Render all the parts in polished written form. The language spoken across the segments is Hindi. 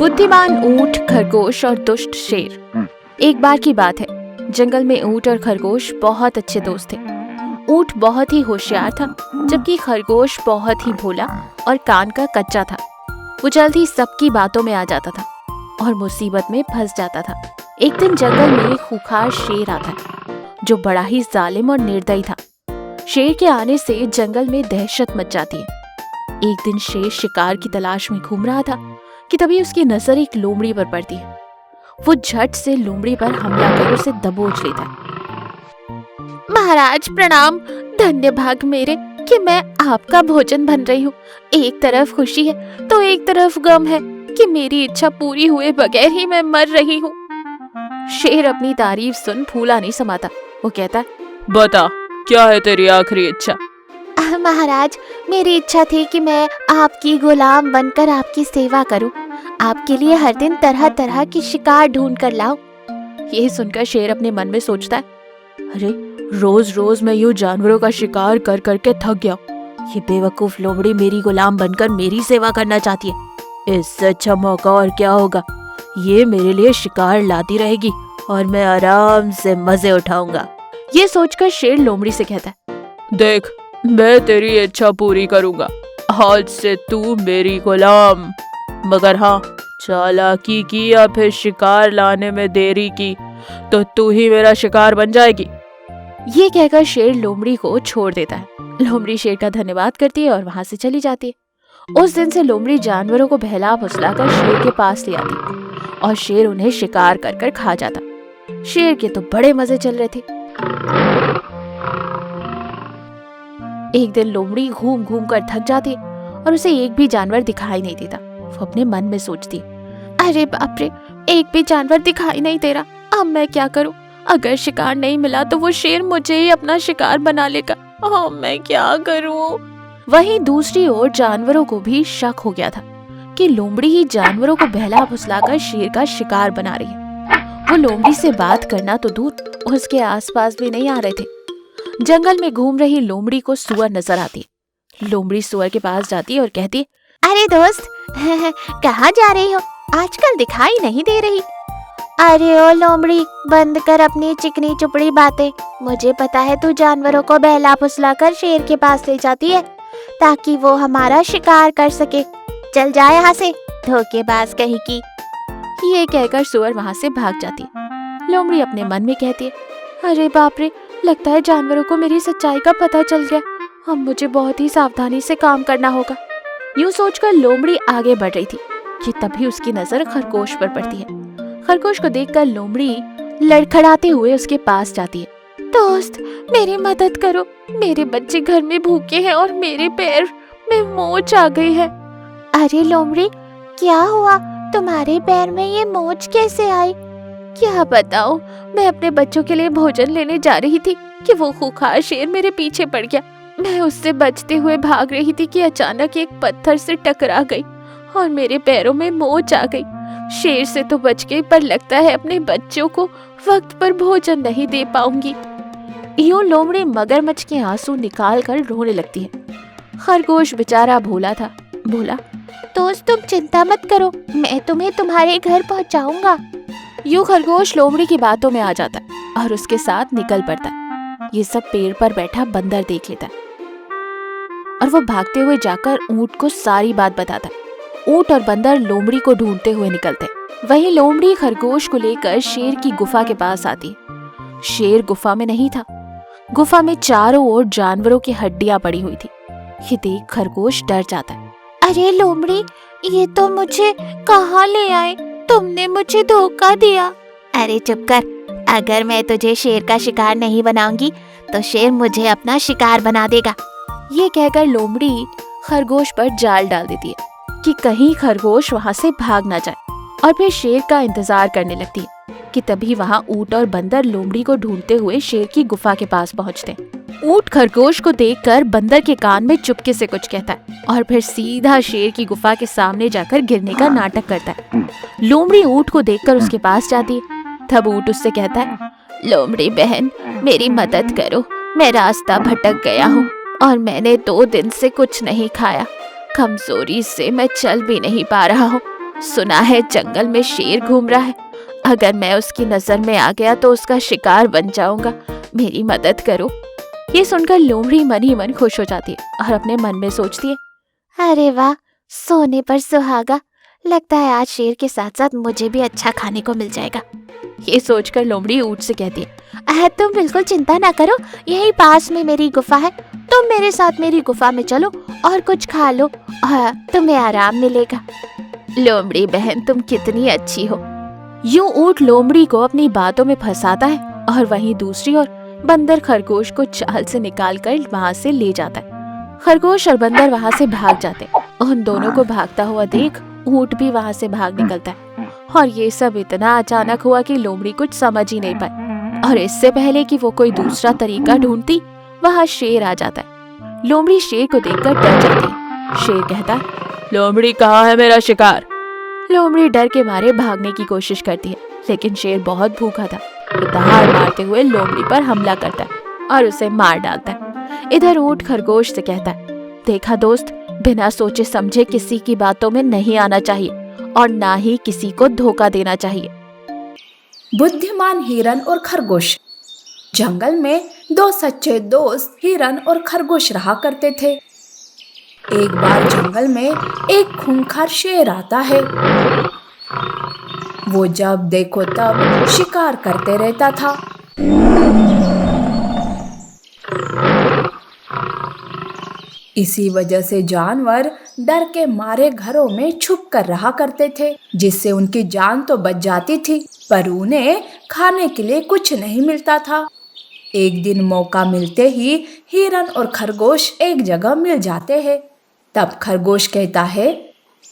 बुद्धिमान ऊंट, खरगोश और दुष्ट शेर। एक बार की बात है, जंगल में ऊंट और खरगोश बहुत अच्छे दोस्त थे। ऊंट बहुत ही होशियार था, जबकि खरगोश बहुत ही भोला और कान का कच्चा था। वो जल्द ही सबकी बातों में आ जाता था और मुसीबत में फंस जाता था। एक दिन जंगल में खूंखार शेर आता है, जो बड़ा ही जालिम और निर्दयी था। शेर के आने से जंगल में दहशत मच जाती है। एक दिन शेर शिकार की तलाश में घूम रहा था कि तभी उसकी नजर एक लोमड़ी पर पड़ती है। वो झट से लोमड़ी पर हमला कर उसे दबोच लेता है। महाराज प्रणाम, धन्य भाग मेरे कि मैं आपका भोजन बन रही हूँ। एक तरफ खुशी है तो एक तरफ गम है कि मेरी इच्छा पूरी हुए बगैर ही मैं मर रही हूँ। शेर अपनी तारीफ सुन फूला नहीं समाता। वो कहता है, बता क्या है तेरी आखिरी इच्छा? महाराज, मेरी इच्छा थी कि मैं आपकी गुलाम बनकर आपकी सेवा करूं। आपके लिए हर दिन तरह तरह की शिकार ढूंढ कर लाऊं। ये सुनकर शेर अपने मन में सोचता है, अरे रोज रोज मैं यूं जानवरों का शिकार कर करके थक गया। ये बेवकूफ लोमड़ी मेरी गुलाम बनकर मेरी सेवा करना चाहती है। इससे अच्छा मौका और क्या होगा। ये मेरे लिए शिकार लाती रहेगी और मैं आराम से मजे उठाऊंगा। ये सोचकर शेर लोमड़ी से कहता है, देख मैं तेरी इच्छा पूरी करूंगा। आज से तू मेरी गुलाम। मगर हाँ, चालाकी की या फिर शिकार लाने में देरी की तो तू ही मेरा शिकार बन जाएगी। ये कहकर शेर लोमड़ी को छोड़ देता है। लोमड़ी शेर का धन्यवाद करती है और वहां से चली जाती है। उस दिन से लोमड़ी जानवरों को बहला फुसलाकर शेर के पास ले आती और शेर उन्हें शिकार कर कर खा जाता। शेर के तो बड़े मजे चल रहे थे। एक दिन लोमड़ी घूम घूम कर थक जाती और उसे एक भी जानवर दिखाई नहीं देता। वो अपने मन में सोचती, अरे बाप रे, एक भी जानवर दिखाई नहीं दे रहा। अब मैं क्या करूं? अगर शिकार नहीं मिला तो वो शेर मुझे ही अपना शिकार बना लेगा। मैं क्या करूं? वहीं दूसरी ओर जानवरों को भी शक हो गया था कि लोमड़ी ही जानवरों को बहला फुसलाकर शेर का शिकार बना रही है। वो लोमड़ी से बात करना तो दूर, उसके आसपास भी नहीं आ रहे थे। जंगल में घूम रही लोमड़ी को सुअर नजर आती। लोमड़ी सुअर के पास जाती है और कहती है, अरे दोस्त, कहाँ जा रही हो? आजकल दिखाई नहीं दे रही। अरे ओ लोमड़ी, बंद कर अपनी चिकनी चुपड़ी बातें। मुझे पता है तू जानवरों को बहला फुसलाकर शेर के पास ले जाती है ताकि वो हमारा शिकार कर सके। चल जा यहाँ से, धोखेबाज कहीं की। ये कहकर सुअर वहाँ से भाग जाती है। लोमड़ी अपने मन में कहती है, अरे बाप रे, लगता है जानवरों को मेरी सच्चाई का पता चल गया। अब मुझे बहुत ही सावधानी से काम करना होगा। यूं सोचकर लोमड़ी आगे बढ़ रही थी कि तभी उसकी नजर खरगोश पर पड़ती है। खरगोश को देखकर लोमड़ी लड़खड़ाते हुए उसके पास जाती है। दोस्त, मेरी मदद करो। मेरे बच्चे घर में भूखे हैं और मेरे पैर में मोच आ गई है। अरे लोमड़ी, क्या हुआ? तुम्हारे पैर में ये मोच कैसे आई? क्या बताऊं, मैं अपने बच्चों के लिए भोजन लेने जा रही थी कि वो खूंखार शेर मेरे पीछे पड़ गया। मैं उससे बचते हुए भाग रही थी कि अचानक एक पत्थर से टकरा गई और मेरे पैरों में मोच आ गई। शेर से तो बच गई, पर लगता है अपने बच्चों को वक्त पर भोजन नहीं दे पाऊंगी। यूं लोमड़ी मगरमच्छ के आंसू निकाल कर रोने लगती है। खरगोश बेचारा भोला था, बोला, दोस्त तुम चिंता मत करो, मैं तुम्हें तुम्हारे घर पहुंचाऊंगा। यूं खरगोश लोमड़ी की बातों में आ जाता है और उसके साथ निकल पड़ता है। ये सब पेड़ पर बैठा बंदर देख लेता है और वो भागते हुए जाकर ऊंट को सारी बात बताता है। ऊंट और बंदर लोमड़ी को ढूंढते हुए निकलते। वहीं लोमड़ी खरगोश को लेकर शेर की गुफा के पास आती। शेर गुफा में नहीं था। गुफा में चारों ओर जानवरों की हड्डियां पड़ी हुई थी। ये देख खरगोश डर जाता है। अरे लोमड़ी, ये तो मुझे कहाँ ले आए? तुमने मुझे धोखा दिया। अरे चुप कर, अगर मैं तुझे शेर का शिकार नहीं बनाऊंगी तो शेर मुझे अपना शिकार बना देगा। ये कहकर लोमड़ी खरगोश पर जाल डाल देती है कि कहीं खरगोश वहां से भाग ना जाए, और फिर शेर का इंतजार करने लगती है कि तभी वहां ऊंट और बंदर लोमड़ी को ढूंढते हुए शेर की गुफा के पास पहुंचते हैं। ऊंट खरगोश को देखकर बंदर के कान में चुपके से कुछ कहता है और फिर सीधा शेर की गुफा के सामने जाकर गिरने का नाटक करता है। लोमड़ी ऊंट को देखकर उसके पास जाती है। तब ऊंट उससे कहता है, लोमड़ी बहन, मेरी मदद करो। मैं रास्ता भटक गया हूँ और मैंने 2 दिन से कुछ नहीं खाया। कमजोरी से मैं चल भी नहीं पा रहा हूँ। सुना है जंगल में शेर घूम रहा है। अगर मैं उसकी नजर में आ गया तो उसका शिकार बन जाऊंगा। मेरी मदद करो। ये सुनकर लोमड़ी मन ही मन खुश हो जाती है और अपने मन में सोचती है, अरे वाह, सोने पर सुहागा। लगता है आज शेर के साथ साथ मुझे भी अच्छा खाने को मिल जाएगा। ये सोचकर लोमड़ी ऊंट से कहती है, तुम बिल्कुल चिंता ना करो, यही पास में मेरी गुफा है। तुम मेरे साथ मेरी गुफा में चलो और कुछ खा लो, तुम्हें आराम मिलेगा। लोमड़ी बहन, तुम कितनी अच्छी हो। यूं ऊंट लोमड़ी को अपनी बातों में फंसाता है और वहीं दूसरी ओर बंदर खरगोश को चाल से निकालकर वहां से ले जाता है। खरगोश और बंदर वहां से भाग जाते हैं। उन दोनों को भागता हुआ देख ऊंट भी वहां से भाग निकलता है और ये सब इतना अचानक हुआ कि लोमड़ी कुछ समझ ही नहीं पाई। और इससे पहले कि वो कोई दूसरा तरीका ढूंढती, वहां शेर आ जाता है। लोमड़ी शेर को देखकर डर जाती है। शेर कहता है, लोमड़ी कहाँ है मेरा शिकार? लोमड़ी डर के मारे भागने की कोशिश करती है, लेकिन शेर बहुत भूखा था। वो दहाड़ मारते हुए लोमड़ी पर हमला करता है और उसे मार डालता है। इधर ऊंट खरगोश से कहता है, देखा दोस्त, बिना सोचे समझे किसी की बातों में नहीं आना चाहिए और ना ही किसी को धोखा देना चाहिए। बुद्धिमान हिरन और खरगोश। जंगल में दो सच्चे दोस्त हिरन और खरगोश रहा करते थे। एक बार जंगल में एक खूंखार शेर आता है। वो जब देखो तब शिकार करते रहता था। इसी वजह से जानवर डर के मारे घरों में छुप कर रहा करते थे, जिससे उनकी जान तो बच जाती थी, पर उन्हें खाने के लिए कुछ नहीं मिलता था। एक दिन मौका मिलते ही हिरन और खरगोश एक जगह मिल जाते हैं। तब खरगोश कहता है,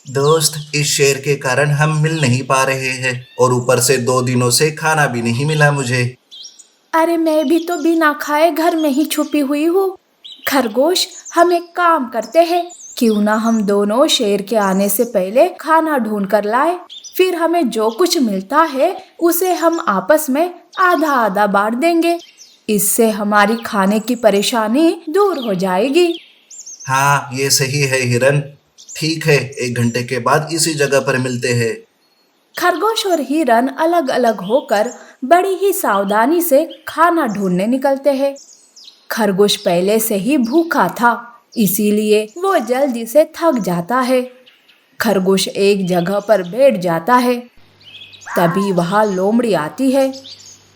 दोस्त, इस शेर के कारण हम मिल नहीं पा रहे हैं और ऊपर से 2 दिनों से खाना भी नहीं मिला मुझे। अरे मैं भी तो बिना खाए घर में ही छुपी हुई हूँ। खरगोश, हम एक काम करते हैं, क्यों ना हम दोनों शेर के आने से पहले खाना ढूंढ कर लाए, फिर हमें जो कुछ मिलता है उसे हम आपस में आधा आधा बांट देंगे। इससे हमारी खाने की परेशानी दूर हो जाएगी। हाँ, ये सही है हिरन। ठीक है, 1 घंटे के बाद इसी जगह पर मिलते हैं। खरगोश और हिरन अलग अलग होकर बड़ी ही सावधानी से खाना ढूंढने निकलते हैं। खरगोश पहले से ही भूखा था, इसीलिए वो जल्दी से थक जाता है। खरगोश एक जगह पर बैठ जाता है। तभी वहां लोमड़ी आती है।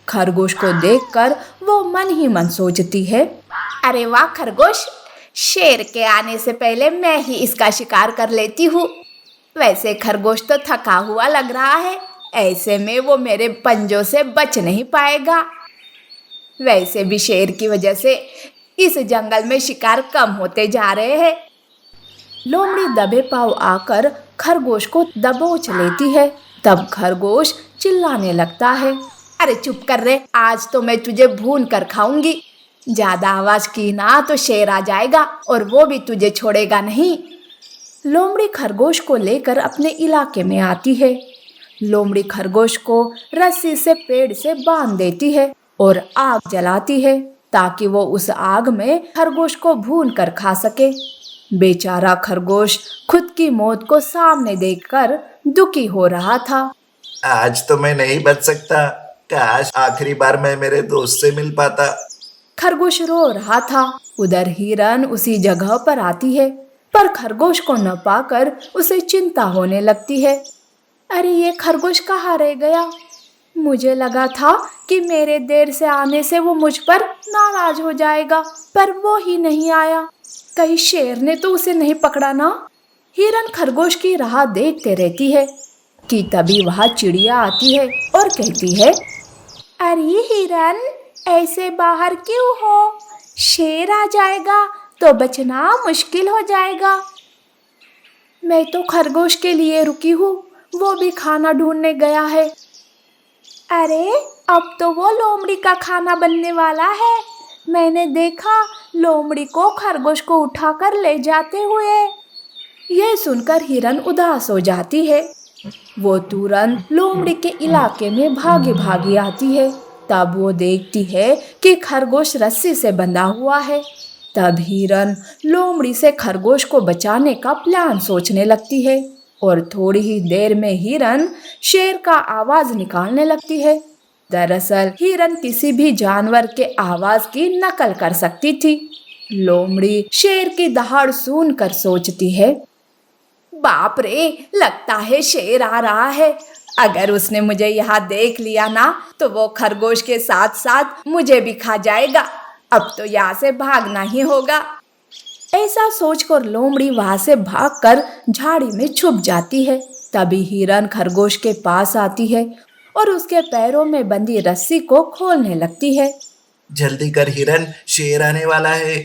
खरगोश को देखकर वो मन ही मन सोचती है, अरे वाह खरगोश, शेर के आने से पहले मैं ही इसका शिकार कर लेती हूँ। वैसे खरगोश तो थका हुआ लग रहा है, ऐसे में वो मेरे पंजों से बच नहीं पाएगा। वैसे भी शेर की वजह से इस जंगल में शिकार कम होते जा रहे हैं। लोमड़ी दबे पांव आकर खरगोश को दबोच लेती है। तब खरगोश चिल्लाने लगता है, अरे चुप कर रे, आज तो मैं तुझे भून कर खाऊंगी। ज्यादा आवाज की ना तो शेर आ जाएगा और वो भी तुझे छोड़ेगा नहीं। लोमड़ी खरगोश को लेकर अपने इलाके में आती है। लोमड़ी खरगोश को रस्सी से पेड़ से बांध देती है और आग जलाती है, ताकि वो उस आग में खरगोश को भून कर खा सके। बेचारा खरगोश खुद की मौत को सामने देखकर दुखी हो रहा था। आज तो मैं नहीं बच सकता। काश आखिरी बार मैं मेरे दोस्त से मिल पाता। खरगोश रो रहा था। उधर हिरन उसी जगह पर आती है, पर खरगोश को न पाकर उसे चिंता होने लगती है। अरे ये खरगोश कहाँ रह गया? मुझे लगा था कि मेरे देर से आने से वो मुझ पर नाराज हो जाएगा, पर वो ही नहीं आया। कहीं शेर ने तो उसे नहीं पकड़ा ना? हिरन खरगोश की राह देखते रहती है कि तभी वहाँ चिड़िया आती है और कहती है, अरे हिरन, ऐसे बाहर क्यों हो? शेर आ जाएगा तो बचना मुश्किल हो जाएगा। मैं तो खरगोश के लिए रुकी हूँ, वो भी खाना ढूंढने गया है। अरे अब तो वो लोमड़ी का खाना बनने वाला है। मैंने देखा लोमड़ी को खरगोश को उठाकर ले जाते हुए। यह सुनकर हिरन उदास हो जाती है। वो तुरंत लोमड़ी के इलाके में भागी भागी आती है। तब वो देखती है कि खरगोश रस्सी से बंधा हुआ है। तब हिरन लोमड़ी से खरगोश को बचाने का प्लान सोचने लगती है। और थोड़ी ही देर में हिरन शेर का आवाज निकालने लगती है। दरअसल हिरन किसी भी जानवर के आवाज की नकल कर सकती थी। लोमड़ी शेर की दहाड़ सुनकर सोचती है, बाप रे, लगता है शेर आ रहा है। अगर उसने मुझे यहाँ देख लिया ना तो वो खरगोश के साथ साथ मुझे भी खा जाएगा। अब तो यहाँ से भागना ही होगा। ऐसा सोचकर लोमड़ी वहां से भागकर झाड़ी में छुप जाती है। तभी हिरन खरगोश के पास आती है और उसके पैरों में बंधी रस्सी को खोलने लगती है। जल्दी कर हिरन, शेर आने वाला है।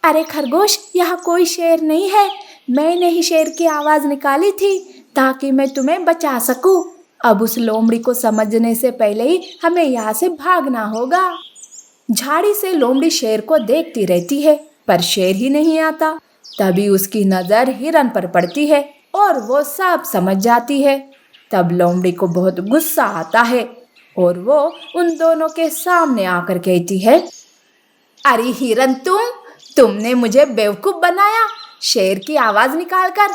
अरे खरगोश, यहाँ कोई शेर नहीं है। मैंने ही शेर की आवाज निकाली थी ताकि मैं तुम्हें बचा सकूं। अब उस लोमड़ी को समझने से पहले ही हमें यहाँ से भागना होगा। झाड़ी से लोमड़ी शेर को देखती रहती है पर शेर ही नहीं आता। तभी उसकी नजर हिरन पर पड़ती है और वो सब समझ जाती है। तब लोमड़ी को बहुत गुस्सा आता है और वो उन दोनों के सामने आकर कहती है, अरे हिरन, तुमने मुझे बेवकूफ बनाया शेर की आवाज निकालकर।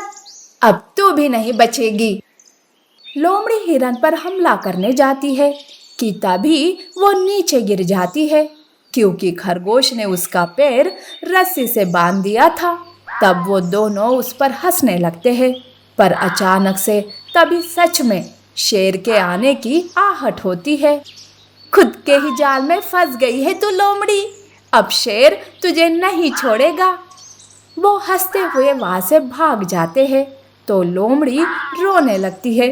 अब तू भी नहीं बचेगी। लोमड़ी हिरन पर हमला करने जाती है कि तभी वो नीचे गिर जाती है क्योंकि खरगोश ने उसका पैर रस्सी से बांध दिया था। तब वो दोनों उस पर हंसने लगते हैं पर अचानक से तभी सच में शेर के आने की आहट होती है। खुद के ही जाल में फंस गई है तू लोमड़ी, अब शेर तुझे नहीं छोड़ेगा। वो हंसते हुए वहां से भाग जाते हैं तो लोमड़ी रोने लगती है,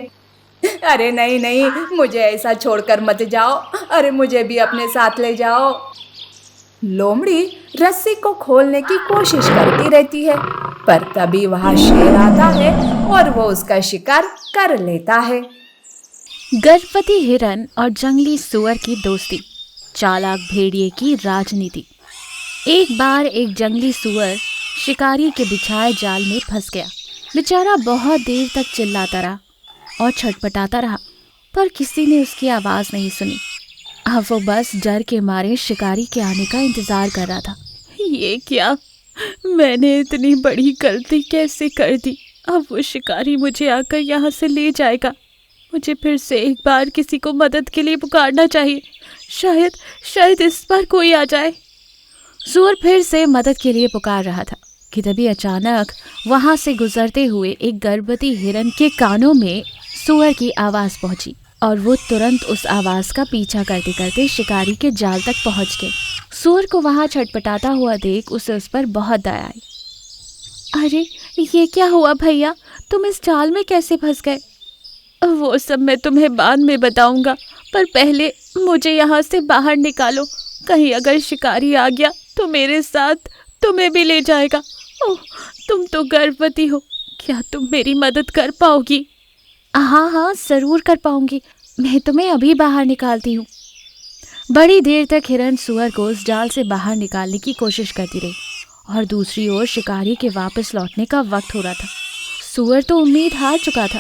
अरे नहीं नहीं, मुझे ऐसा छोड़कर मत जाओ। अरे मुझे भी अपने साथ ले जाओ। लोमड़ी रस्सी को खोलने की कोशिश करती रहती है पर तभी वहां शेर आता है और वो उसका शिकार कर लेता है। गर्भवती हिरन और जंगली सुअर की दोस्ती, चालाक भेड़िए की राजनीति। एक बार एक जंगली सुअर शिकारी के बिछाए जाल में फंस गया। बेचारा बहुत देर तक चिल्लाता रहा और छटपटाता रहा पर किसी ने उसकी आवाज नहीं सुनी। अब वो बस डर के मारे शिकारी के आने का इंतजार कर रहा था। ये क्या, मैंने इतनी बड़ी गलती कैसे कर दी। अब वो शिकारी मुझे आकर यहाँ से ले जाएगा। मुझे फिर से एक बार किसी को मदद के लिए पुकारना चाहिए। शायद इस बार कोई आ जाए। सुअर फिर से मदद के लिए पुकार रहा था कि तभी अचानक वहां से गुजरते हुए एक गर्भवती हिरन के कानों में सुअर की आवाज पहुंची और वो तुरंत उस आवाज का पीछा करते करते शिकारी के जाल तक पहुंच गए। सुअर को वहां छटपटाता हुआ देख उसे उस पर बहुत दया आई। अरे ये क्या हुआ भैया, तुम इस जाल में कैसे फंस गए? वो सब मैं तुम्हें बाद में बताऊंगा, पर पहले मुझे यहाँ से बाहर निकालो। कहीं अगर शिकारी आ गया तो मेरे साथ तुम्हें भी ले जाएगा। ओह, तुम तो गर्भवती हो, क्या तुम मेरी मदद कर पाओगी? हाँ, ज़रूर कर पाऊंगी। मैं तुम्हें अभी बाहर निकालती हूँ। बड़ी देर तक हिरन सुअर को उस जाल से बाहर निकालने की कोशिश करती रही और दूसरी ओर शिकारी के वापस लौटने का वक्त हो रहा था। सुअर तो उम्मीद हार चुका था,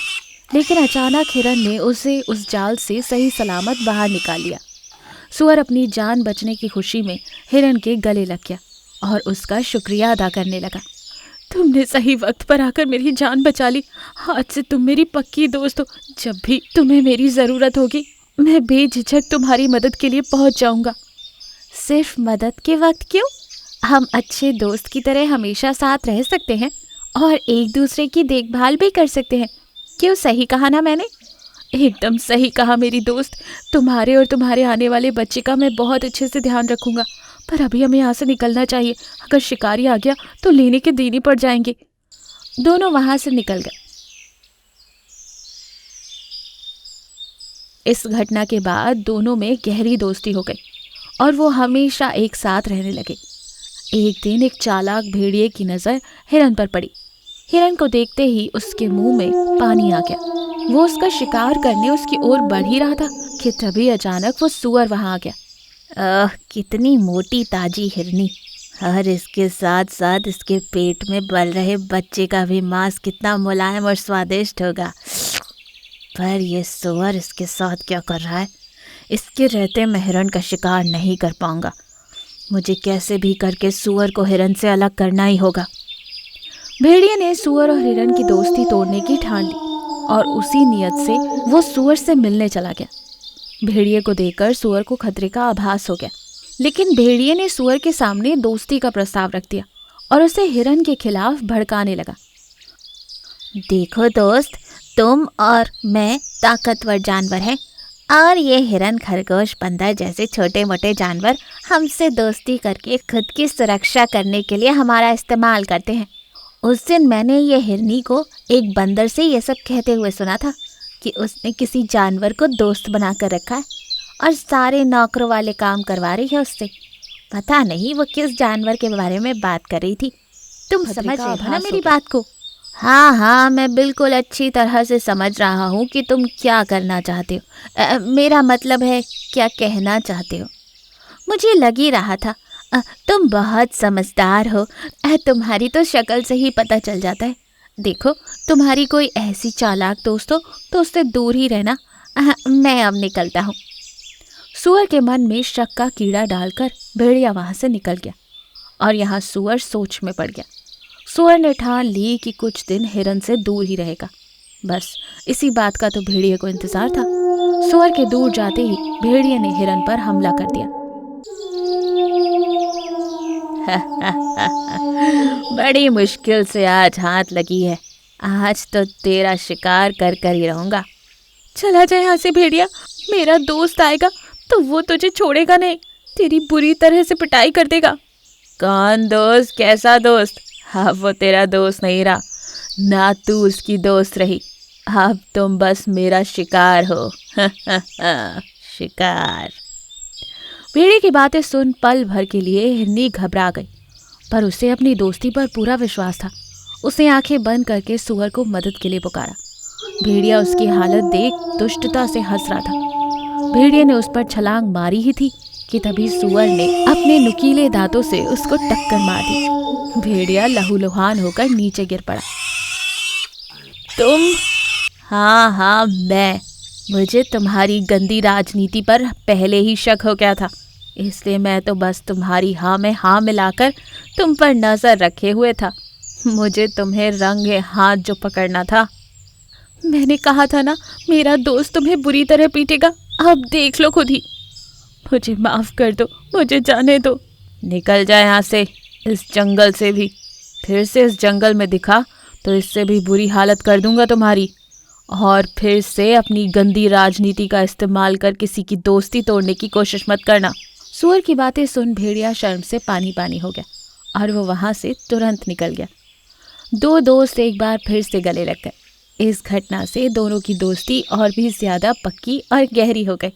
लेकिन अचानक हिरन ने उसे उस जाल से सही सलामत बाहर निकाल लिया। सुअर अपनी जान बचने की खुशी में हिरन के गले लग गया और उसका शुक्रिया अदा करने लगा। तुमने सही वक्त पर आकर मेरी जान बचा ली। आज से तुम मेरी पक्की दोस्त हो। जब भी तुम्हें मेरी ज़रूरत होगी मैं बेझिझक तुम्हारी मदद के लिए पहुंच जाऊंगा। सिर्फ मदद के वक्त क्यों, हम अच्छे दोस्त की तरह हमेशा साथ रह सकते हैं और एक दूसरे की देखभाल भी कर सकते हैं। क्यों, सही कहा ना मैंने? एकदम सही कहा मेरी दोस्त। तुम्हारे और तुम्हारे आने वाले बच्चे का मैं बहुत अच्छे से ध्यान रखूंगा, पर अभी हमें यहाँ से निकलना चाहिए। अगर शिकारी आ गया तो लेने के दिन ही पड़ जाएंगे। दोनों वहां से निकल गए। इस घटना के बाद दोनों में गहरी दोस्ती हो गई और वो हमेशा एक साथ रहने लगे। एक दिन एक चालाक भेड़िए की नज़र हिरन पर पड़ी। हिरन को देखते ही उसके मुंह में पानी आ गया। वो उसका शिकार करने उसकी ओर बढ़ ही रहा था कि तभी अचानक वो सुअर वहां आ गया। कितनी मोटी ताजी हिरनी, और इसके साथ साथ इसके पेट में पल रहे बच्चे का भी मांस कितना मुलायम और स्वादिष्ट होगा। पर ये सुअर इसके साथ क्या कर रहा है? इसके रहते मैं हिरन का शिकार नहीं कर पाऊंगा। मुझे कैसे भी करके सुअर को हिरन से अलग करना ही होगा। भेड़िए ने सुअर और हिरन की दोस्ती तोड़ने की ठान ली और उसी नियत से वो सुअर से मिलने चला गया। भेड़िए को देखकर सुअर को खतरे का आभास हो गया, लेकिन भेड़िए ने सुअर के सामने दोस्ती का प्रस्ताव रख दिया और उसे हिरन के खिलाफ भड़काने लगा। देखो दोस्त, तुम और मैं ताकतवर जानवर हैं और ये हिरन, खरगोश, बंदर जैसे छोटे मोटे जानवर हमसे दोस्ती करके खुद की सुरक्षा करने के लिए हमारा इस्तेमाल करते हैं। उस दिन मैंने ये हिरनी को एक बंदर से ये सब कहते हुए सुना था कि उसने किसी जानवर को दोस्त बनाकर रखा है और सारे नौकरों वाले काम करवा रही है उससे। पता नहीं वो किस जानवर के बारे में बात कर रही थी। तुम समझ रहे हो ना मेरी बात को? हाँ, मैं बिल्कुल अच्छी तरह से समझ रहा हूँ कि तुम क्या करना चाहते हो। मेरा मतलब है क्या कहना चाहते हो। मुझे लग ही रहा था। तुम बहुत समझदार हो। तुम्हारी तो शक्ल से ही पता चल जाता है। देखो, तुम्हारी कोई ऐसी चालाक दोस्त हो तो उससे दूर ही रहना। मैं अब निकलता हूँ। सुअर के मन में शक का कीड़ा डालकर भेड़िया वहाँ से निकल गया और यहाँ सुअर सोच में पड़ गया। सुअर ने ठान ली कि कुछ दिन हिरन से दूर ही रहेगा। बस इसी बात का तो भेड़िए को इंतजार था। सुअर के दूर जाते ही भेड़िए ने हिरन पर हमला कर दिया। बड़ी मुश्किल से आज हाथ लगी है। आज तो तेरा शिकार कर कर ही रहूंगा। चला जा यहाँ से भेड़िया, मेरा दोस्त आएगा तो वो तुझे छोड़ेगा नहीं, तेरी बुरी तरह से पिटाई कर देगा। कौन दोस्त? कैसा दोस्त? अब वो तेरा दोस्त नहीं रहा, ना तू उसकी दोस्त रही। अब तुम बस मेरा शिकार हो। शिकार। भेड़िए की बातें सुन पल भर के लिए हिरनी घबरा गई, पर उसे अपनी दोस्ती पर पूरा विश्वास था। उसने आंखें बंद करके सुअर को मदद के लिए पुकारा। भेड़िया उसकी हालत देख दुष्टता से हंस रहा था। भेड़िए ने उस पर छलांग मारी ही थी कि तभी सुअर ने अपने नुकीले दांतों से उसको टक्कर मार दी। भेड़िया लहूलुहान होकर नीचे गिर पड़ा। तुम? हाँ, मैं। मुझे तुम्हारी गंदी राजनीति पर पहले ही शक हो गया था, इसलिए मैं तो बस तुम्हारी हाँ में हाँ मिलाकर तुम पर नजर रखे हुए था। मुझे तुम्हें रंगे हाथ जो पकड़ना था। मैंने कहा था ना, मेरा दोस्त तुम्हें बुरी तरह पीटेगा। अब देख लो खुद ही। मुझे माफ कर दो, मुझे जाने दो। निकल जाए यहाँ से, इस जंगल से भी। फिर से इस जंगल में दिखा तो इससे भी बुरी हालत कर दूंगा तुम्हारी। और फिर से अपनी गंदी राजनीति का इस्तेमाल कर किसी की दोस्ती तोड़ने की कोशिश मत करना। सुअर की बातें सुन भेड़िया शर्म से पानी पानी हो गया और वो वहाँ से तुरंत निकल गया। दो दोस्त एक बार फिर से गले लग गए। इस घटना से दोनों की दोस्ती और भी ज्यादा पक्की और गहरी हो गई।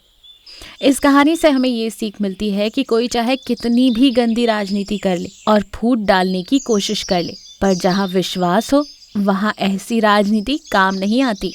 इस कहानी से हमें ये सीख मिलती है कि कोई चाहे कितनी भी गंदी राजनीति कर ले और फूट डालने की कोशिश कर ले, पर जहाँ विश्वास हो वहाँ ऐसी राजनीति काम नहीं आती।